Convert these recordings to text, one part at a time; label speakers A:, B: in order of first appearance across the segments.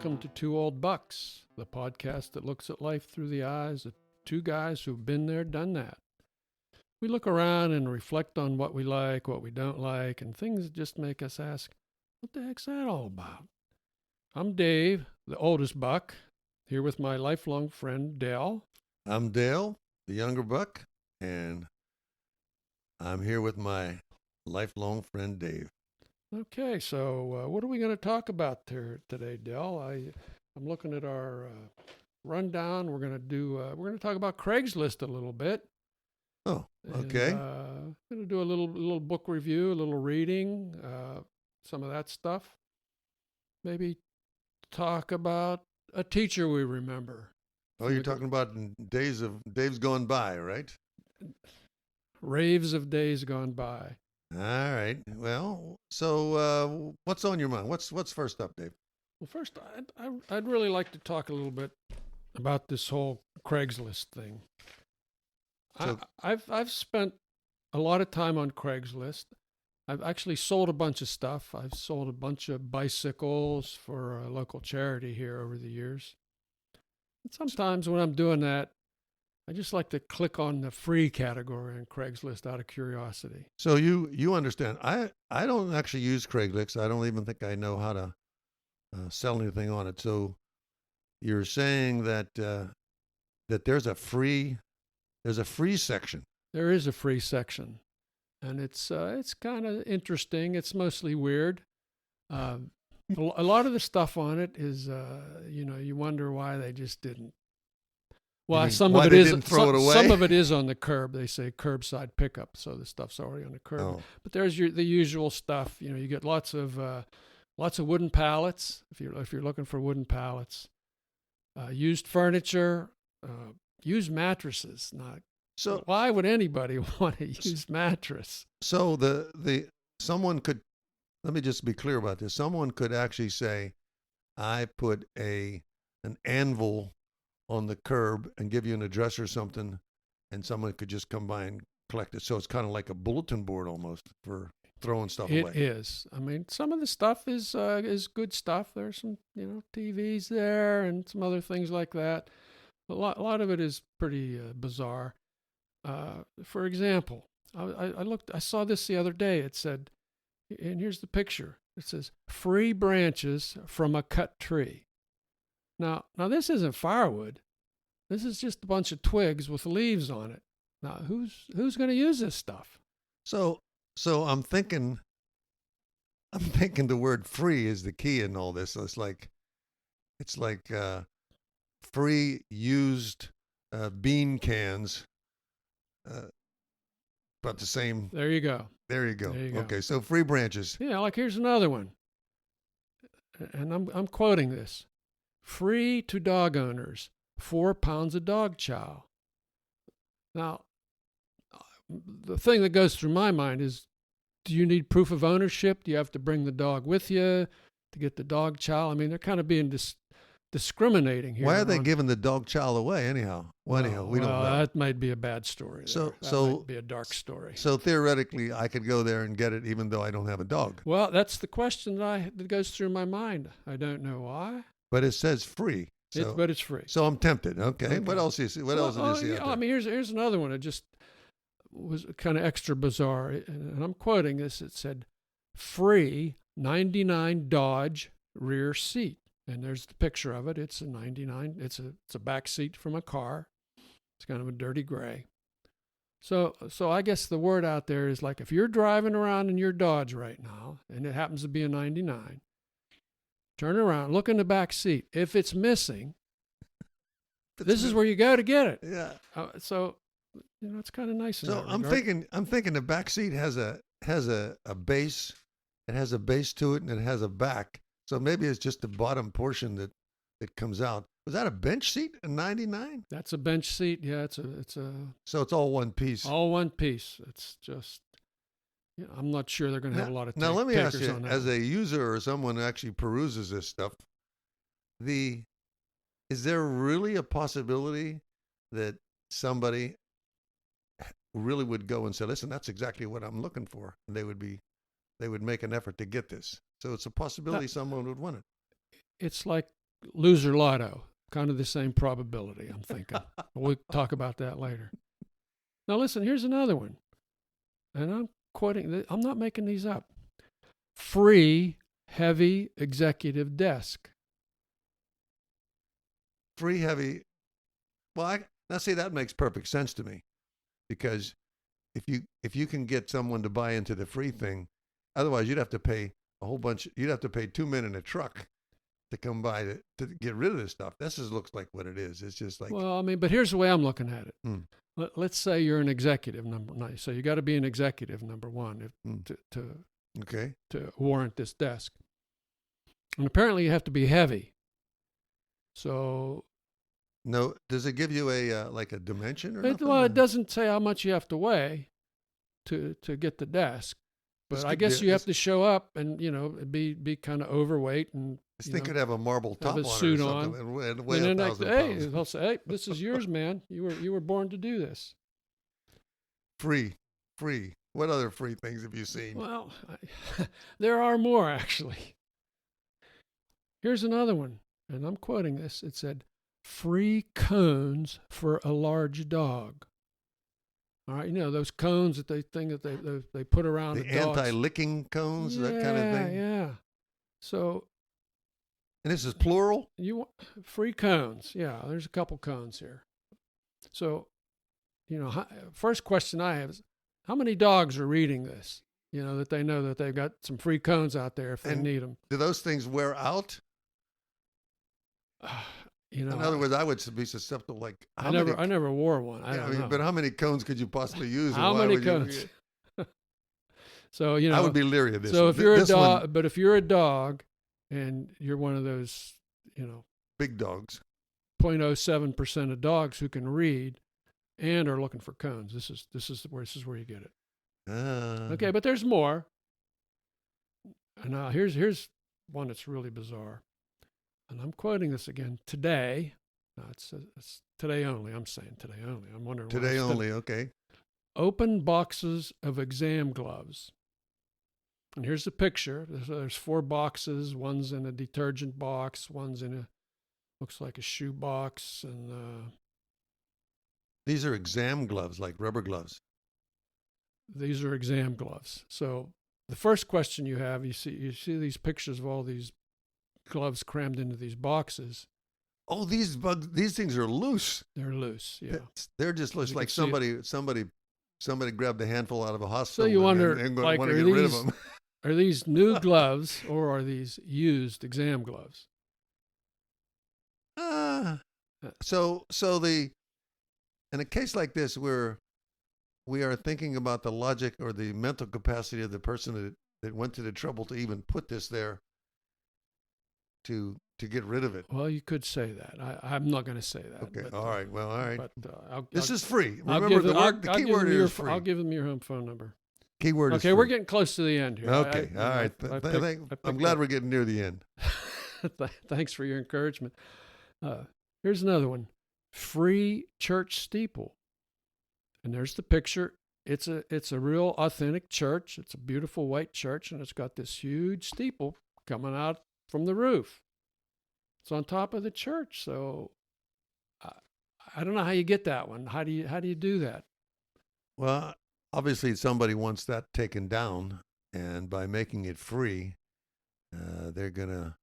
A: Welcome to Two Old Bucks, the podcast that looks at life through the eyes of two guys who've been there, done that. We look around and reflect on what we like, what we don't like, and things that just make us ask, what the heck's that all about? I'm Dave, the oldest buck, here with my lifelong friend, Dale.
B: I'm Dale, the younger buck, and I'm here with my lifelong friend, Dave.
A: Okay, so what are we going to talk about today, Dale? I'm looking at our rundown. We're going to talk about Craigslist a little bit.
B: Oh, okay.
A: And, going to do a little book review, a little reading, some of that stuff. Maybe talk about a teacher we remember.
B: Oh, you're talking about days gone by, right?
A: Raves of days gone by.
B: All right. Well, so what's on your mind? What's first up, Dave?
A: Well, first, I'd really like to talk a little bit about this whole Craigslist thing. So, I've spent a lot of time on Craigslist. I've actually sold a bunch of stuff. I've sold a bunch of bicycles for a local charity here over the years. And sometimes when I'm doing that, I just like to click on the free category on Craigslist out of curiosity.
B: So you understand. I don't actually use Craigslist. I don't even think I know how to sell anything on it. So you're saying that that there's a free section.
A: There is a free section, and it's kind of interesting. It's mostly weird. A lot of the stuff on it is you wonder why they just didn't. Well, some of it is on the curb. They say curbside pickup, so the stuff's already on the curb.
B: Oh.
A: But there's the usual stuff. You get lots of wooden pallets if you're looking for wooden pallets, used furniture, used mattresses. So why would anybody want a used mattress?
B: So someone could, let me just be clear about this. Someone could actually say, I put an anvil on the curb and give you an address or something, and someone could just come by and collect it. So it's kind of like a bulletin board almost for throwing stuff away.
A: It is. I mean, some of the stuff is good stuff. There's some TVs there and some other things like that. A lot of it is pretty bizarre. For example, I saw this the other day. It said, and here's the picture. It says, free branches from a cut tree. Now this isn't firewood. This is just a bunch of twigs with leaves on it. Now, who's going to use this stuff?
B: So I'm thinking the word free is the key in all this. So it's like free used bean cans, but the same.
A: There you go.
B: There you go. Okay, so free branches.
A: Yeah, like here's another one. And I'm quoting this. Free to dog owners, 4 pounds of dog chow. Now, the thing that goes through my mind is, do you need proof of ownership? Do you have to bring the dog with you to get the dog chow? I mean, they're kind of being discriminating here.
B: Why are they giving the dog chow away anyhow? Well, we don't know.
A: That might be a bad story. That might be a dark story.
B: So theoretically, I could go there and get it even though I don't have a dog.
A: Well, that's the question that goes through my mind. I don't know why.
B: But it says free.
A: But it's free.
B: So I'm tempted. Okay. What else do you see? What else did you see out there?
A: I mean, here's another one. It just was kind of extra bizarre. And I'm quoting this. It said, free 99 Dodge rear seat. And there's the picture of it. It's a 99. It's a back seat from a car. It's kind of a dirty gray. So I guess the word out there is like, if you're driving around in your Dodge right now, and it happens to be a 99, turn around, look in the back seat. If it's missing, this is where you go to get it.
B: Yeah.
A: So it's kind of nice.
B: So I'm thinking the back seat has a base. It has a base to it, and it has a back. So maybe it's just the bottom portion that comes out. Was that a bench seat? A 99?
A: That's a bench seat. Yeah, it's a.
B: So it's all one piece.
A: All one piece. It's just. I'm not sure they're going to have a lot of
B: now, let me ask you,
A: on that
B: as a user or someone who actually peruses this stuff, is there really a possibility that somebody really would go and say, listen, that's exactly what I'm looking for, and they would make an effort to get this? So it's a possibility someone would want it.
A: It's like Loser Lotto, kind of the same probability, I'm thinking. We'll talk about that later. Now, listen, here's another one. And I'm quoting, I'm not making these up. Free, heavy executive desk.
B: Free, heavy. Well, now see, that makes perfect sense to me, because if you can get someone to buy into the free thing, otherwise you'd have to pay a whole bunch. You'd have to pay 2 men in a truck to come by to get rid of this stuff. This just looks like what it is. It's just like.
A: Well, I mean, but here's the way I'm looking at it. Let's say you're an executive, number 9. So you got to be an executive, number 1, to warrant this desk. And apparently you have to be heavy. So.
B: No, does it give you a like a dimension or nothing?
A: Well, it doesn't say how much you have to weigh to get the desk. But I guess you have to show up and, be kind of overweight and.
B: This thing could have a marble top on
A: suit
B: or something and weigh 1,000 pounds.
A: Hey, they'll say, hey, this is yours, man. You were born to do this.
B: Free. What other free things have you seen?
A: Well, there are more, actually. Here's another one, and I'm quoting this. It said, free cones for a large dog. All right, those cones that they put around
B: the
A: dogs.
B: Anti-licking cones, that kind of thing?
A: Yeah. So.
B: And this is plural?
A: Free cones. Yeah, there's a couple cones here. So, first question I have is, how many dogs are reading this? That they know that they've got some free cones out there if they need them.
B: Do those things wear out? In other words, I would be susceptible. Like
A: I never wore one. I don't know.
B: But how many cones could you possibly use?
A: How many cones? So
B: I would be leery of this.
A: So if you're a dog, but if you're a dog, and you're one of those,
B: big dogs,
A: 0.07% of dogs who can read and are looking for cones. This is where you get it. Okay, but there's more. And now here's one that's really bizarre. And I'm quoting this again today. No, it's today only. I'm saying today only. I'm wondering
B: today only. Okay.
A: Open boxes of exam gloves. And here's the picture. There's 4 boxes. One's in a detergent box. One's in looks like a shoe box. And
B: these are exam gloves, like rubber gloves.
A: These are exam gloves. So the first question you have, you see these pictures of all these gloves crammed into these boxes.
B: Oh, these things are loose.
A: They're loose. Yeah.
B: They're just loose, like somebody grabbed a handful out of a hospital.
A: So you wonder,
B: and
A: like,
B: want to get rid of them.
A: Are these new gloves or are these used exam gloves?
B: So in a case like this, we are thinking about the logic or the mental capacity of the person that went to the trouble to even put this there to get rid of it.
A: Well, you could say that. I'm not going to say that.
B: Okay. All right. Well, all right.
A: But
B: this is free. Remember the key word is free.
A: I'll give them your home phone number.
B: Keyword is free.
A: Okay, we're getting close to the end here.
B: Okay, all right. I'm glad we're getting near the end.
A: Thanks for your encouragement. Here's another one. Free church steeple. And there's the picture. It's a real authentic church. It's a beautiful white church, and it's got this huge steeple coming out from the roof. It's on top of the church. So I don't know how you get that one. How do you do that?
B: Well, obviously, somebody wants that taken down, and by making it free, they're gonna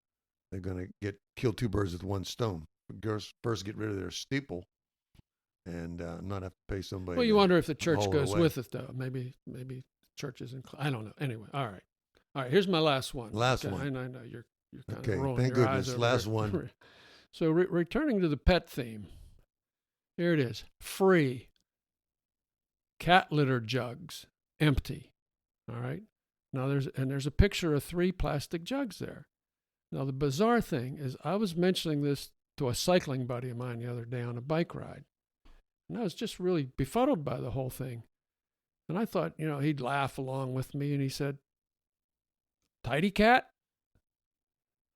B: kill 2 birds with 1 stone. First, get rid of their steeple, and not have to pay somebody.
A: Well, you wonder if the church goes with it, though. Maybe church isn't. I don't know. Anyway, all right. Here's my last one.
B: One.
A: I know you're kind
B: okay.
A: of rolling
B: Thank
A: your
B: goodness.
A: eyes over
B: Last
A: it.
B: one.
A: So returning to the pet theme, here it is. Free. Cat litter jugs, empty. All right. Now there's a picture of 3 plastic jugs there. Now the bizarre thing is, I was mentioning this to a cycling buddy of mine the other day on a bike ride, and I was just really befuddled by the whole thing. And I thought, he'd laugh along with me, and he said, "Tidy cat?"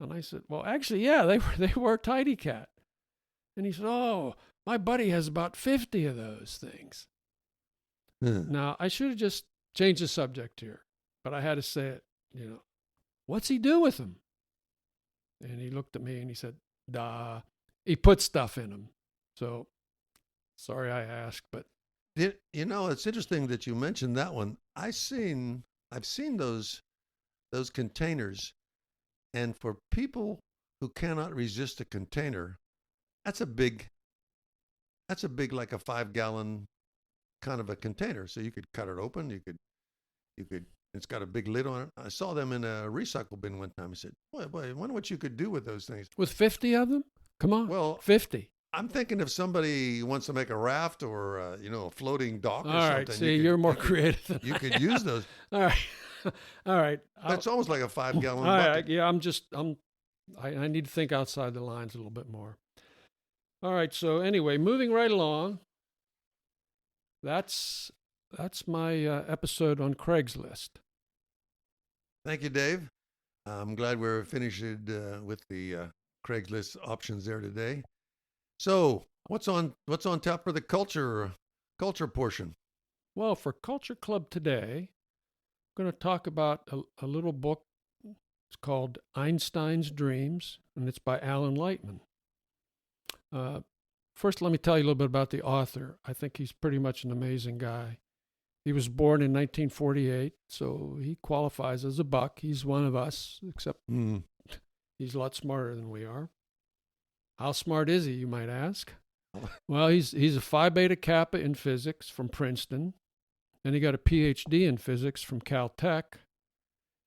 A: And I said, "Well, actually, yeah, they were Tidy Cat." And he said, "Oh, my buddy has about 50 of those things." Now, I should have just changed the subject here, but I had to say it, what's he do with them? And he looked at me and he said, he put stuff in them. So sorry I asked, but
B: It's interesting that you mentioned that one. I've seen those containers, and for people who cannot resist a container, that's a big like a 5-gallon kind of a container. So you could cut it open. You could. It's got a big lid on it. I saw them in a recycle bin one time. I said, boy, I wonder what you could do with those things.
A: with 50 of them? Come on.
B: Well,
A: 50.
B: I'm thinking if somebody wants to make a raft or a floating dock or
A: All
B: something.
A: right. See, you're more creative than
B: You could use those.
A: All right. All right.
B: But it's almost like a 5-gallon
A: All
B: bucket.
A: right. Yeah, I need to think outside the lines a little bit more. All right. So anyway, moving right along. That's my episode on Craigslist.
B: Thank you, Dave. I'm glad we're finished with the Craigslist options there today. So, what's on tap for the culture portion?
A: Well, for Culture Club today, I'm going to talk about a little book. It's called Einstein's Dreams, and it's by Alan Lightman. First, let me tell you a little bit about the author. I think he's pretty much an amazing guy. He was born in 1948, so he qualifies as a buck. He's one of us, except he's a lot smarter than we are. How smart is he, you might ask? Well, he's a Phi Beta Kappa in physics from Princeton. Then he got a PhD in physics from Caltech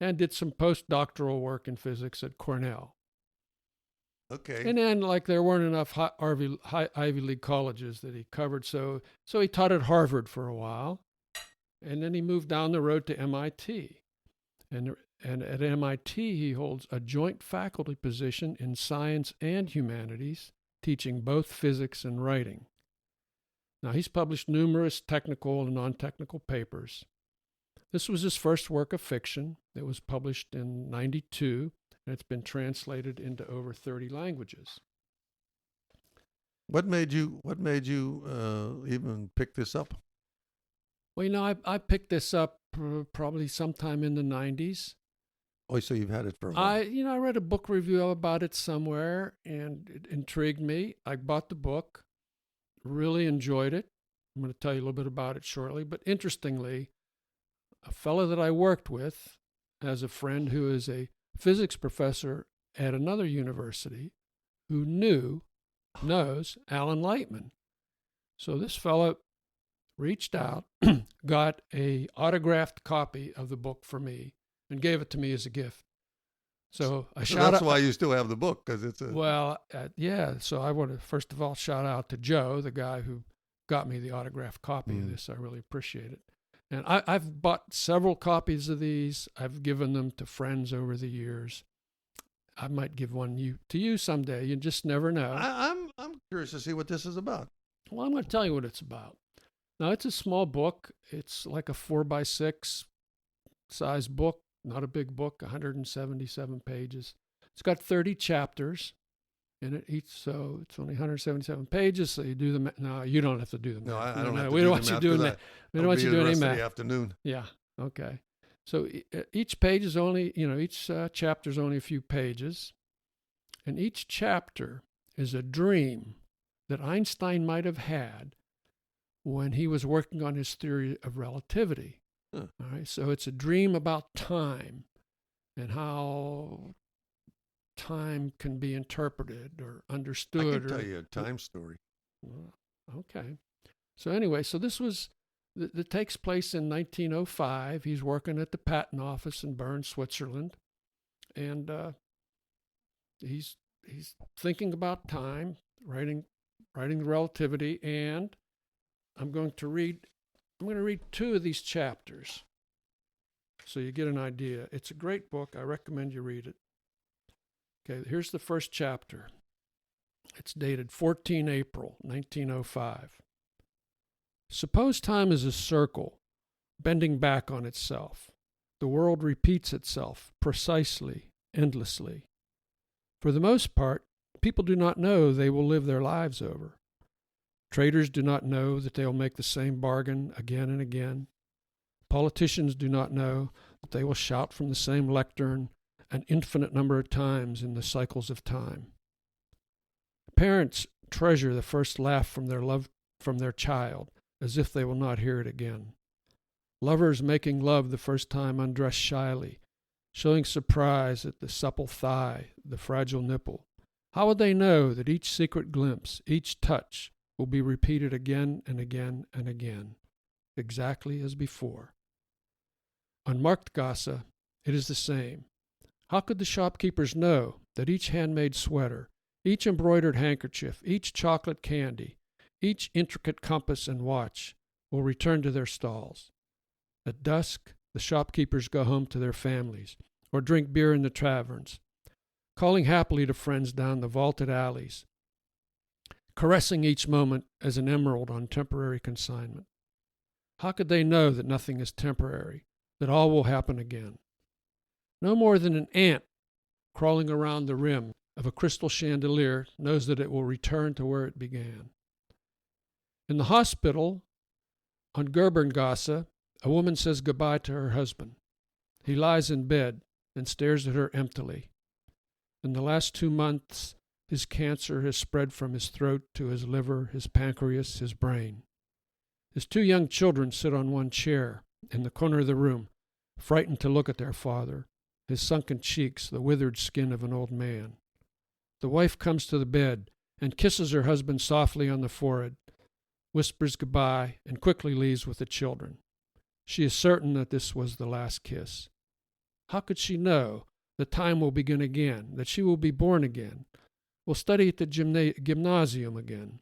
A: and did some postdoctoral work in physics at Cornell.
B: Okay.
A: And then, there weren't enough Ivy League colleges that he covered, so he taught at Harvard for a while. And then he moved down the road to MIT. And at MIT, he holds a joint faculty position in science and humanities, teaching both physics and writing. Now, he's published numerous technical and non-technical papers. This was his first work of fiction. It was published in 1992, and it's been translated into over 30 languages.
B: What made you even pick this up?
A: Well, I picked this up probably sometime in the 90s.
B: Oh, so you've had it for a while.
A: I read a book review about it somewhere, and it intrigued me. I bought the book, really enjoyed it. I'm going to tell you a little bit about it shortly. But interestingly, a fellow that I worked with as a friend who is a physics professor at another university who knows Alan Lightman. So this fellow reached out, got a autographed copy of the book for me, and gave it to me as a gift. So
B: that's why you still have the book, because it's a...
A: Well, yeah. So I want to, first of all, shout out to Joe, the guy who got me the autographed copy of this. I really appreciate it. And I've bought several copies of these. I've given them to friends over the years. I might give one to you someday. You just never know.
B: I'm curious to see what this is about.
A: Well, I'm going to tell you what it's about. Now, it's a small book. It's like a 4x6 size book, not a big book, 177 pages. It's got 30 chapters in it each, so it's only 177 pages. So you do the math. No, you don't have to do the math.
B: No, I don't have to
A: we
B: do
A: don't
B: the
A: want you
B: math
A: doing
B: 'cause
A: that. We don't want you doing any math.
B: The afternoon.
A: Yeah. Okay. So each page is only, each chapter is only a few pages, and each chapter is a dream that Einstein might have had when he was working on his theory of relativity. All right. So it's a dream about time and how time can be interpreted or understood.
B: I can tell you a time story.
A: Okay. So anyway, so this was, that takes place in 1905. He's working at the patent office in Bern, Switzerland. And he's thinking about time, writing the relativity, and I'm going to read 2 of these chapters so you get an idea. It's a great book. I recommend you read it. Okay, here's the first chapter. It's dated 14 April, 1905. Suppose time is a circle, bending back on itself. The world repeats itself precisely, endlessly. For the most part, people do not know they will live their lives over. Traders do not know that they will make the same bargain again and again. Politicians do not know that they will shout from the same lectern an infinite number of times in the cycles of time. Parents treasure the first laugh from their child, as if they will not hear it again. Lovers making love the first time undress shyly, showing surprise at the supple thigh, the fragile nipple. How would they know that each secret glimpse, each touch, will be repeated again and again and again, exactly as before? On Marktgasse, it is the same. How could the shopkeepers know that each handmade sweater, each embroidered handkerchief, each chocolate candy, each intricate compass and watch will return to their stalls? At dusk, the shopkeepers go home to their families or drink beer in the taverns, calling happily to friends down the vaulted alleys, caressing each moment as an emerald on temporary consignment. How could they know that nothing is temporary, that all will happen again? No more than an ant crawling around the rim of a crystal chandelier knows that it will return to where it began. In the hospital on Gerberngasse, a woman says goodbye to her husband. He lies in bed and stares at her emptily. In the last 2 months, his cancer has spread from his throat to his liver, his pancreas, his brain. His 2 young children sit on one chair in the corner of the room, frightened to look at their father, his sunken cheeks the withered skin of an old man. The wife comes to the bed and kisses her husband softly on the forehead, whispers goodbye, and quickly leaves with the children. She is certain that this was the last kiss. How could she know that time will begin again, that she will be born again, will study at the gymnasium again,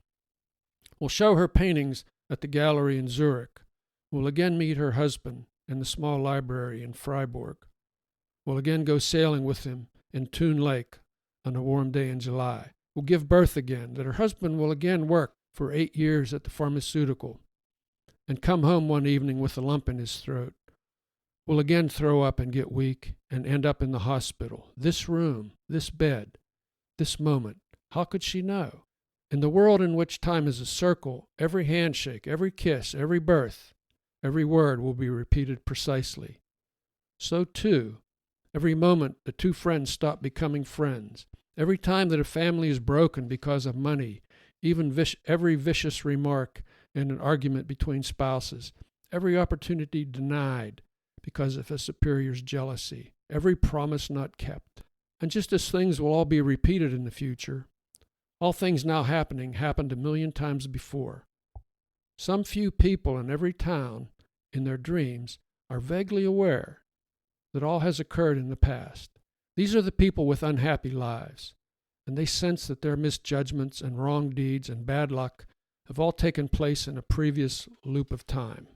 A: will show her paintings at the gallery in Zurich, will again meet her husband in the small library in Freiburg, will again go sailing with him in Toon Lake on a warm day in July, will give birth again, that her husband will again work for 8 years at the pharmaceutical and come home one evening with a lump in his throat, will again throw up and get weak and end up in the hospital. This room, this bed, this moment, how could she know? In the world in which time is a circle, every handshake, every kiss, every birth, every word will be repeated precisely. So, too, every moment the 2 friends stop becoming friends. Every time that a family is broken because of money, even every vicious remark in an argument between spouses, every opportunity denied because of a superior's jealousy, every promise not kept. And just as things will all be repeated in the future, all things now happening happened 1,000,000 times before. Some few people in every town, in their dreams, are vaguely aware that all has occurred in the past. These are the people with unhappy lives, and they sense that their misjudgments and wrong deeds and bad luck have all taken place in a previous loop of time.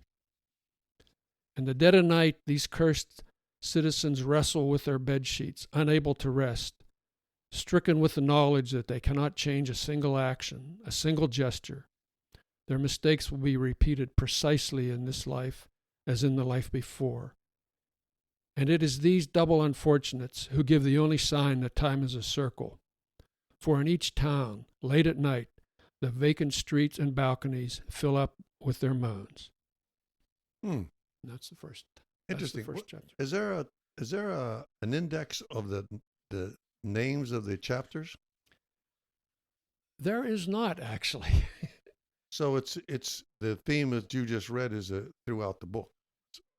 A: In the dead of night, these cursed citizens wrestle with their bedsheets, unable to rest, stricken with the knowledge that they cannot change a single action, a single gesture. Their mistakes will be repeated precisely in this life as in the life before. And it is these double unfortunates who give the only sign that time is a circle. For in each town, late at night, the vacant streets and balconies fill up with their moans. That's the first.
B: Interesting.
A: That's the first chapter.
B: Is there an index of the names of the chapters?
A: There is not, actually.
B: So it's the theme that you just read is throughout the book.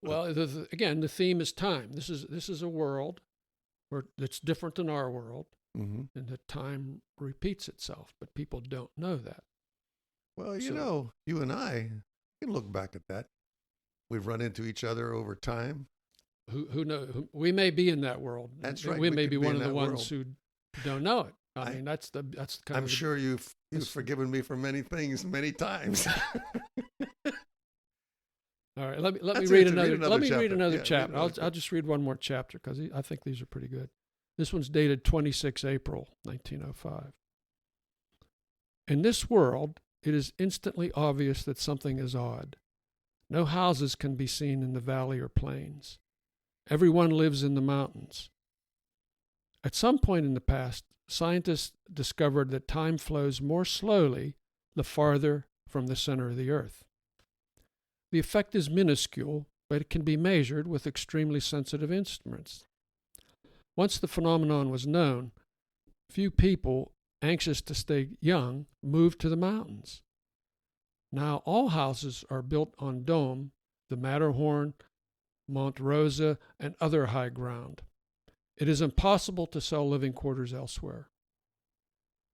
A: Well, again, the theme is time. This is a world that's different than our world, and that time repeats itself, but people don't know that.
B: Well, you and I can look back at that. We've run into each other over time.
A: Who knows? We may be in that world.
B: That's right.
A: We may be one of the ones who don't know it. I mean, that's kind
B: I'm sure you've forgiven me for many things many times.
A: All right, let me read another chapter. I'll just read one more chapter because I think these are pretty good. This one's dated 26 April 1905. In this world, it is instantly obvious that something is odd. No houses can be seen in the valley or plains. Everyone lives in the mountains. At some point in the past, scientists discovered that time flows more slowly the farther from the center of the earth. The effect is minuscule, but it can be measured with extremely sensitive instruments. Once the phenomenon was known, few people anxious to stay young, moved to the mountains. Now all houses are built on Dome, the Matterhorn, Monte Rosa, and other high ground. It is impossible to sell living quarters elsewhere.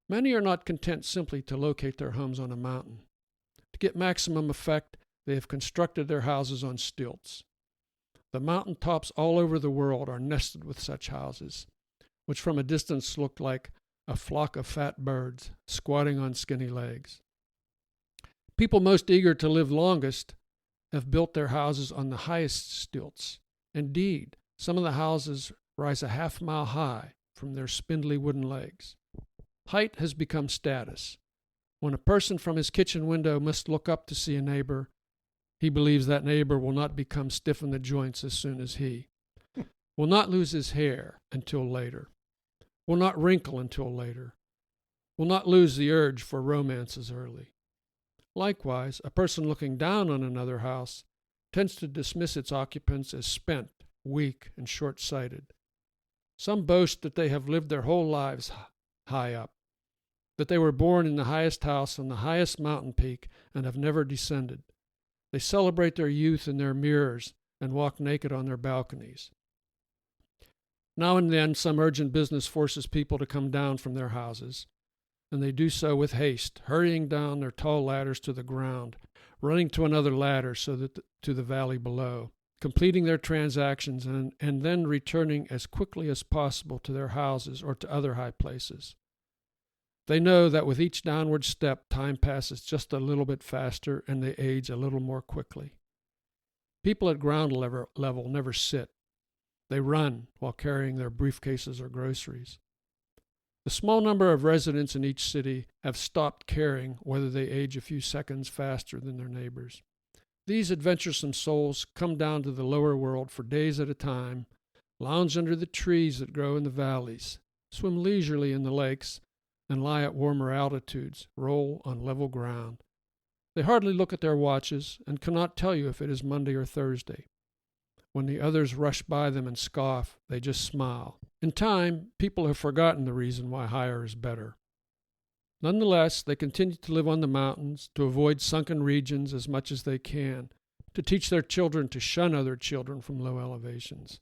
A: Many are not content simply to locate their homes on a mountain. To get maximum effect, they have constructed their houses on stilts. The mountain tops all over the world are nested with such houses, which from a distance look like a flock of fat birds squatting on skinny legs. People most eager to live longest have built their houses on the highest stilts. Indeed, some of the houses rise a half-mile high from their spindly wooden legs. Height has become status. When a person from his kitchen window must look up to see a neighbor, he believes that neighbor will not become stiff in the joints as soon as he, will not lose his hair until later, will not wrinkle until later, will not lose the urge for romance as early. Likewise, a person looking down on another house tends to dismiss its occupants as spent, weak, and short-sighted. Some boast that they have lived their whole lives high up, that they were born in the highest house on the highest mountain peak and have never descended. They celebrate their youth in their mirrors and walk naked on their balconies. Now and then, some urgent business forces people to come down from their houses, and they do so with haste, hurrying down their tall ladders to the ground, running to another ladder to the valley below, completing their transactions and then returning as quickly as possible to their houses or to other high places. They know that with each downward step, time passes just a little bit faster and they age a little more quickly. People at ground level never sit. They run while carrying their briefcases or groceries. The small number of residents in each city have stopped caring whether they age a few seconds faster than their neighbors. These adventuresome souls come down to the lower world for days at a time, lounge under the trees that grow in the valleys, swim leisurely in the lakes, and lie at warmer altitudes, roll on level ground. They hardly look at their watches and cannot tell you if it is Monday or Thursday. When the others rush by them and scoff, they just smile. In time, people have forgotten the reason why higher is better. Nonetheless, they continue to live on the mountains, to avoid sunken regions as much as they can, to teach their children to shun other children from low elevations.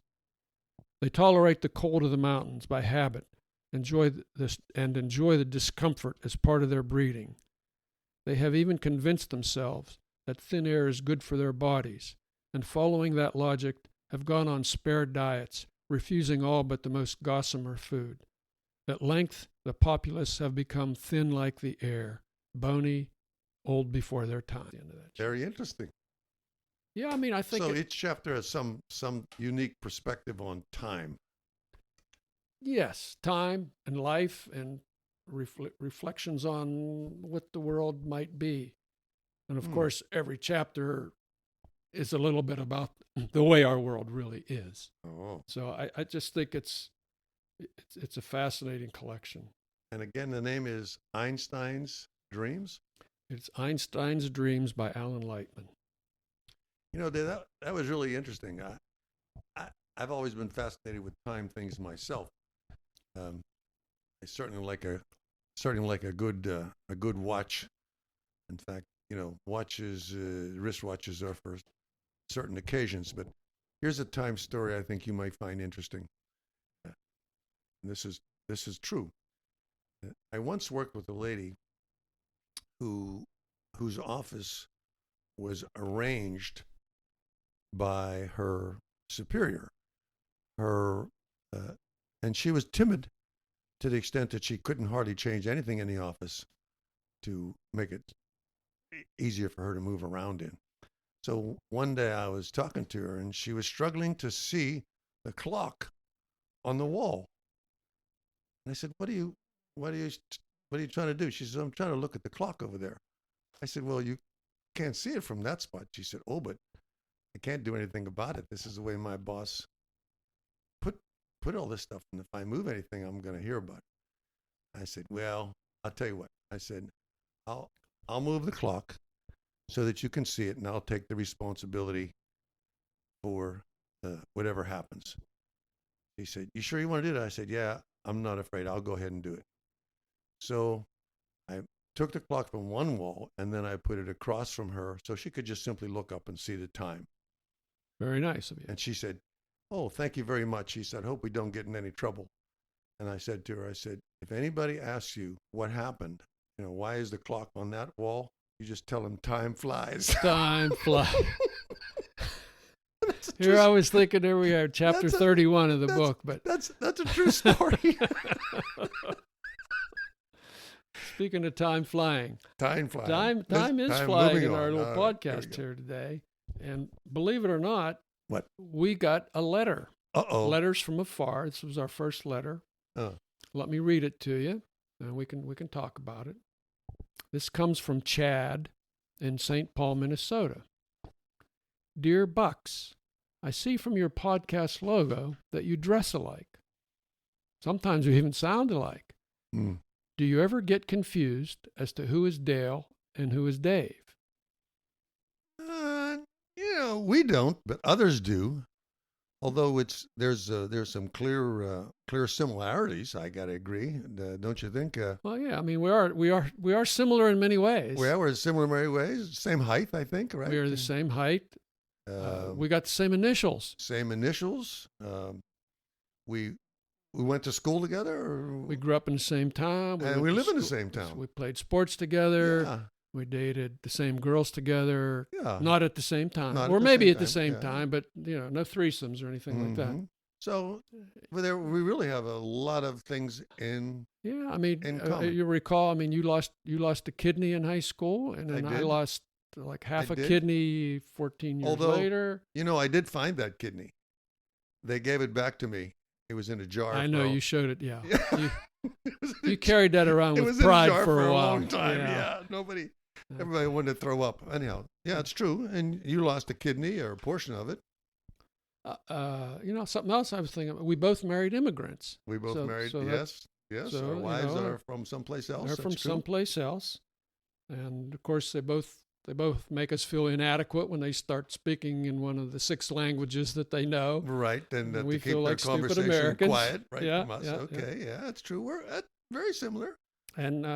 A: They tolerate the cold of the mountains by habit, enjoy the discomfort as part of their breeding. They have even convinced themselves that thin air is good for their bodies, and following that logic have gone on spare diets, refusing all but the most gossamer food. At length, the populace have become thin like the air, bony, old before their time.
B: Very interesting.
A: Yeah, I mean, I think
B: so. Each chapter has some unique perspective on time.
A: Yes, time and life and reflections on what the world might be. And of course, every chapter is a little bit about the way our world really is.
B: Oh.
A: So I just think it's a fascinating collection.
B: And again, the name is Einstein's Dreams?
A: It's Einstein's Dreams by Alan Lightman.
B: You know, that was really interesting. I've always been fascinated with time things myself. I certainly like a good watch. In fact, you know, wristwatches are for certain occasions. But here's a time story I think you might find interesting. And this is true. I once worked with a lady whose office was arranged by her superior. And she was timid to the extent that she couldn't hardly change anything in the office to make it easier for her to move around in. So one day I was talking to her and she was struggling to see the clock on the wall. And I said, what are you trying to do? She said, I'm trying to look at the clock over there. I said, well, you can't see it from that spot. She said, oh, but I can't do anything about it. This is the way my boss put all this stuff, and if I move anything, I'm going to hear about it. I said, well, I'll tell you what. I said, I'll move the clock so that you can see it, and I'll take the responsibility for whatever happens. He said, you sure you want to do that? I said, yeah, I'm not afraid. I'll go ahead and do it. So I took the clock from one wall and then I put it across from her so she could just simply look up and see the time.
A: Very nice of you.
B: And she said, "Oh, thank you very much." She said, "Hope we don't get in any trouble." And I said to her, I said, "If anybody asks you what happened, why is the clock on that wall? You just tell them time flies."
A: Time flies. Here I was thinking, there we are, chapter 31 of the book. But
B: that's a true story.
A: Speaking of time flying.
B: Time flying.
A: Time is flying in our little podcast here today. And believe it or not,
B: what?
A: We got a letter.
B: Uh-oh.
A: Letters from afar. This was our first letter. Let me read it to you, and we can talk about it. This comes from Chad in St. Paul, Minnesota. Dear Bucks, I see from your podcast logo that you dress alike. Sometimes you even sound alike.
B: Mm.
A: Do you ever get confused as to who is Dale and who is Dave?
B: We don't, but others do. Although there's some clear similarities, I gotta agree. Don't you think?
A: Well, yeah. I mean, we are similar in many ways.
B: Well, we're similar in many ways. Same height, I think, right?
A: We are the same height. We got the same initials.
B: Same initials. We went to school together. Or?
A: We grew up in the same town.
B: We live in the same town.
A: We played sports together.
B: Yeah.
A: We dated the same girls together.
B: Yeah.
A: Not at the same time.
B: Not
A: or
B: at
A: maybe
B: the
A: at the same
B: yeah.
A: time, but no threesomes or anything like that.
B: So we really have a lot of things in.
A: Yeah, I mean,
B: common.
A: You recall. I mean, you lost a kidney in high school, and then I lost like half a kidney 14 years later.
B: I did find that kidney. They gave it back to me. It was in a jar.
A: I know you showed it. Yeah, you carried that around with pride for a while.
B: Long time. Yeah. Everybody wanted to throw up. Anyhow, yeah, it's true. And you lost a kidney or a portion of it.
A: Something else I was thinking. We both married immigrants.
B: We both married. Yes.
A: So,
B: our wives are from someplace else.
A: They're from someplace else, and of course they both make us feel inadequate when they start speaking in one of the 6 languages that they know.
B: Right, and
A: we
B: to keep
A: feel
B: their
A: like stupid
B: conversation
A: Americans.
B: quiet. Right,
A: yeah,
B: from us.
A: yeah,
B: Okay, yeah, that's true. We're very similar.
A: And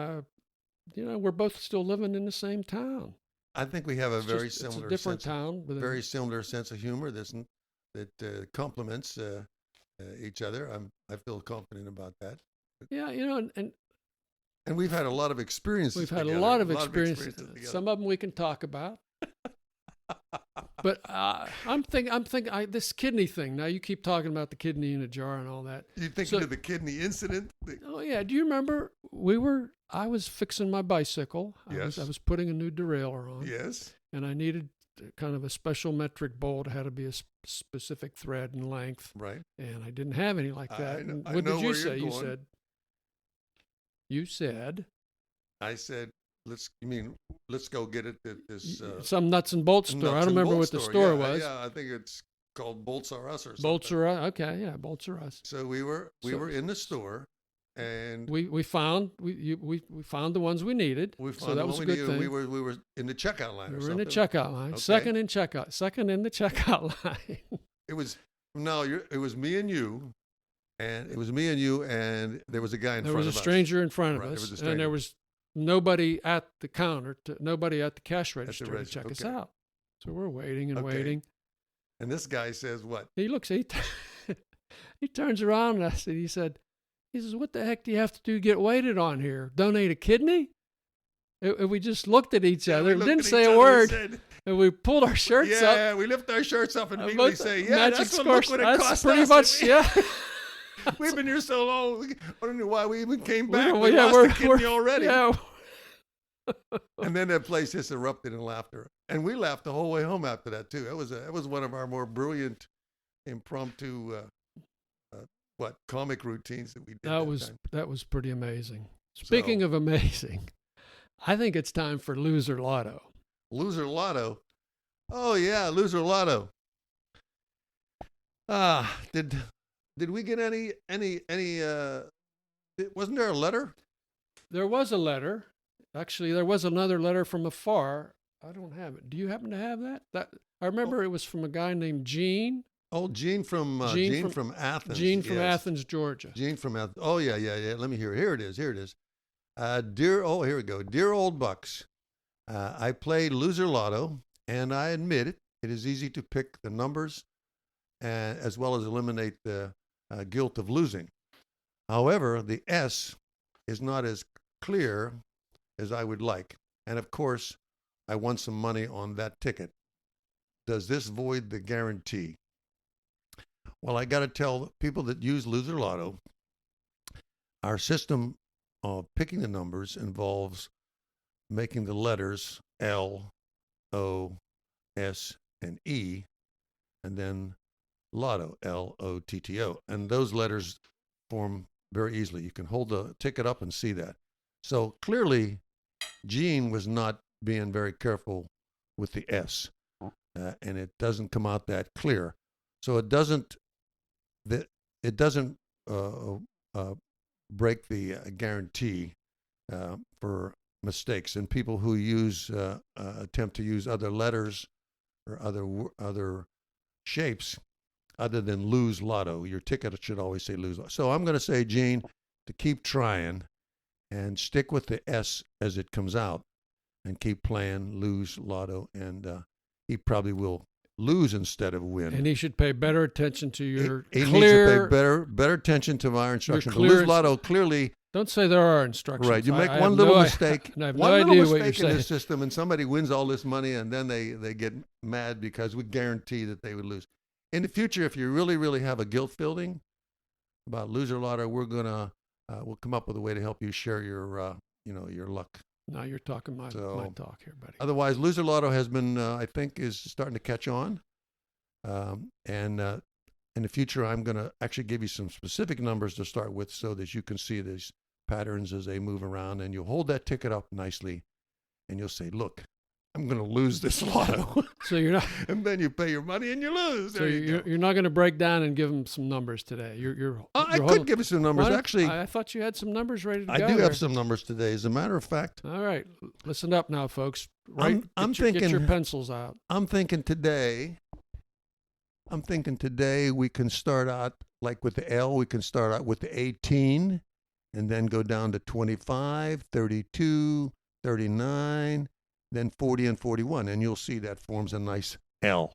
A: we're both still living in the same town.
B: I think we have a very similar,
A: it's a different town,
B: very similar sense of humor that complements each other. I feel confident about that.
A: Yeah,
B: and we've had a lot of experiences.
A: We've had
B: together,
A: a lot of experiences. Some of them we can talk about. But I'm thinking this kidney thing. Now you keep talking about the kidney in a jar and all that.
B: You thinking of the kidney incident?
A: Oh yeah. Do you remember I was fixing my bicycle.
B: Yes.
A: I was putting a new derailleur on.
B: Yes.
A: And I needed kind of a special metric bolt. It had to be a specific thread and length.
B: Right.
A: And I didn't have any like that.
B: What
A: did you say? You said.
B: I said, let's go get it at this
A: some nuts and bolts store. I don't remember what the store was.
B: Yeah, I think it's called Bolts R Us or something.
A: Bolts R Us. Okay, yeah, Bolts R Us.
B: So we were in the store, and
A: we found the ones we needed.
B: We found
A: so that was a good thing.
B: We were in the checkout line.
A: We were in the checkout line. Okay. Second in the checkout line.
B: It was me and you. And it was me and you, and there was a guy in front of us.
A: There was a stranger in front of us, and there was nobody at the counter, nobody at the cash register to check us out. So we're waiting and waiting.
B: And this guy says what?
A: He looks, he turns around at us, and he says, what the heck do you have to do to get waited on here? Donate a kidney? And we just looked at each other, didn't say a word, and we pulled our shirts up.
B: Yeah, we lift our shirts up and immediately say,
A: that's
B: what it cost
A: pretty
B: us.
A: Much, yeah.
B: We've been here so long. I don't know why we even came back.
A: We
B: lost the kidney already.
A: Yeah.
B: And then that place just erupted in laughter, and we laughed the whole way home after that too. That was one of our more brilliant, impromptu, comic routines that we did.
A: That was pretty amazing. Speaking of amazing, I think it's time for Loser Lotto.
B: Loser Lotto. Oh yeah, Loser Lotto. Did we get any? Wasn't there a letter?
A: There was a letter. Actually, there was another letter from afar. I don't have it. Do you happen to have that? I remember it was from a guy named Gene.
B: Oh, Gene from Athens.
A: Gene from Athens, Georgia.
B: Gene from Athens. Oh yeah. Let me hear. Here it is. Here we go. Dear old Bucks, I play Loser Lotto, and I admit it is easy to pick the numbers as well as eliminate the guilt of losing. However, the S is not as clear as I would like. And of course, I won some money on that ticket. Does this void the guarantee? Well, I got to tell people that use Loser Lotto, our system of picking the numbers involves making the letters L, O, S, and E, and then Lotto, L-O-T-T-O. And those letters form very easily. You can hold the ticket up and see that. So clearly, Gene was not being very careful with the S, and it doesn't come out that clear. So it doesn't break the guarantee for mistakes. And people who attempt to use other letters or other shapes other than lose lotto, your ticket should always say lose lotto. So I'm going to say, Gene, to keep trying and stick with the S as it comes out and keep playing lose lotto, and he probably will lose instead of win.
A: And he should pay better attention to your
B: he
A: clear...
B: needs to pay better attention to our instructions. Lose lotto clearly...
A: Don't say there are instructions.
B: Right. You make one little mistake.
A: I have
B: one
A: no
B: little
A: idea what you're
B: mistake in
A: saying.
B: the system, and somebody wins all this money, and then they get mad because we guarantee that they would lose. In the future, if you really, really have a guilt feeling about Loser Lotto, we'll come up with a way to help you share your luck.
A: Now you're talking my talk here, buddy.
B: Otherwise, Loser Lotto has been, I think, is starting to catch on. And in the future, I'm going to actually give you some specific numbers to start with so that you can see these patterns as they move around. And you'll hold that ticket up nicely, and you'll say, look, I'm going to lose this lotto.
A: So you're not...
B: And then you pay your money and you lose.
A: So you're not going to break down and give them some numbers today.
B: I could give you some numbers. Actually,
A: I thought you had some numbers ready to go.
B: I do have some numbers today, as a matter of fact.
A: All right. Listen up now, folks. Get your pencils out.
B: I'm thinking today we can start out like with the L. We can start out with the 18 and then go down to 25, 32, 39, then 40 and 41. And you'll see that forms a nice L.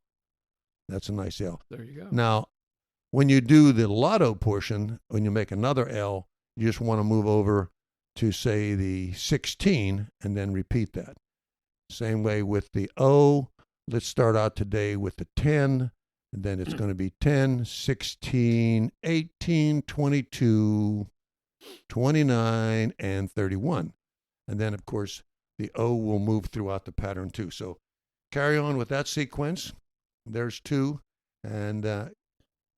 B: That's a nice L.
A: There you go.
B: Now, when you do the lotto portion, when you make another L, you just want to move over to, say, the 16 and then repeat that. Same way with the O. Let's start out today with the 10. And then it's going to be 10, 16, 18, 22, 29, and 31. And then, of course, the O will move throughout the pattern too. So carry on with that sequence. There's 2. And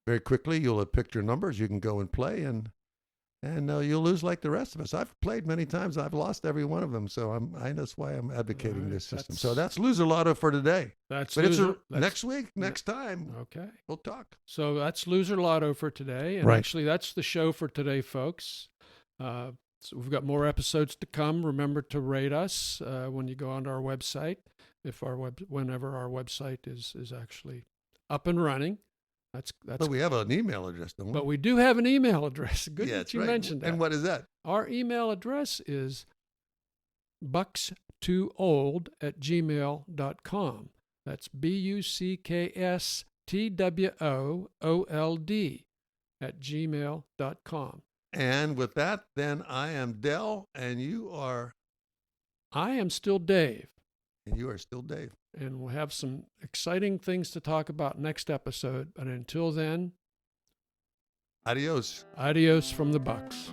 B: very quickly, you'll have picked your numbers. You can go and play, and you'll lose like the rest of us. I've played many times. I've lost every one of them. So that's why I'm advocating this system. So that's Loser Lotto for today. Next week, next time.
A: Okay.
B: We'll talk.
A: So that's Loser Lotto for today. And actually, that's the show for today, folks. So we've got more episodes to come. Remember to rate us when you go onto our website, whenever our website is actually up and running. But
B: we have an email address, don't we?
A: But we do have an email address. Good that you mentioned that.
B: And what is that?
A: Our email address is buckstwoold@gmail.com. That's buckstwoold@gmail.com.
B: And with that, then I am Del, and you are...
A: I am still Dave.
B: And you are still Dave.
A: And we'll have some exciting things to talk about next episode. But until then...
B: Adios.
A: Adios from the Bucks.